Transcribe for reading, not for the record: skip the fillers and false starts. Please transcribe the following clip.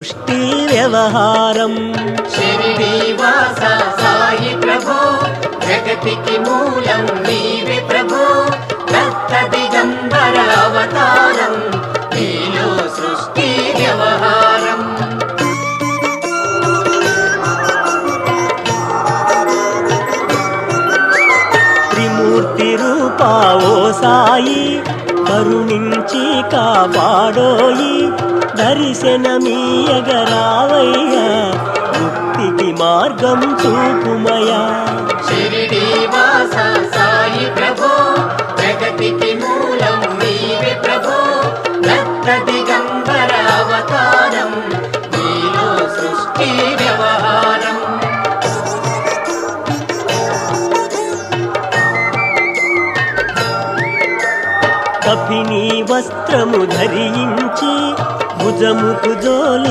సృష్టి వ్యవహారం. శిరిడీవాస సాయి ప్రభో జగతికి మూలం నీవే ప్రభో దత్త దిగంబర అవతారం నీలో సృష్టి వ్యవహారం. త్రిమూర్తి రూపా ఓ సాయి కరుణించి కాపాడోయి దర్శనమీయగరావయ్యా ముక్తికి మార్గం చూపుమయా. శిరిడీవాస సాయి ప్రభో జగతికి మూలం నీవే ప్రభో దత్త దిగంబర అవతారం నీలో సృష్టి వ్యవహారం. కపిని వస్త్రము ధరించి భుజముకు జోలి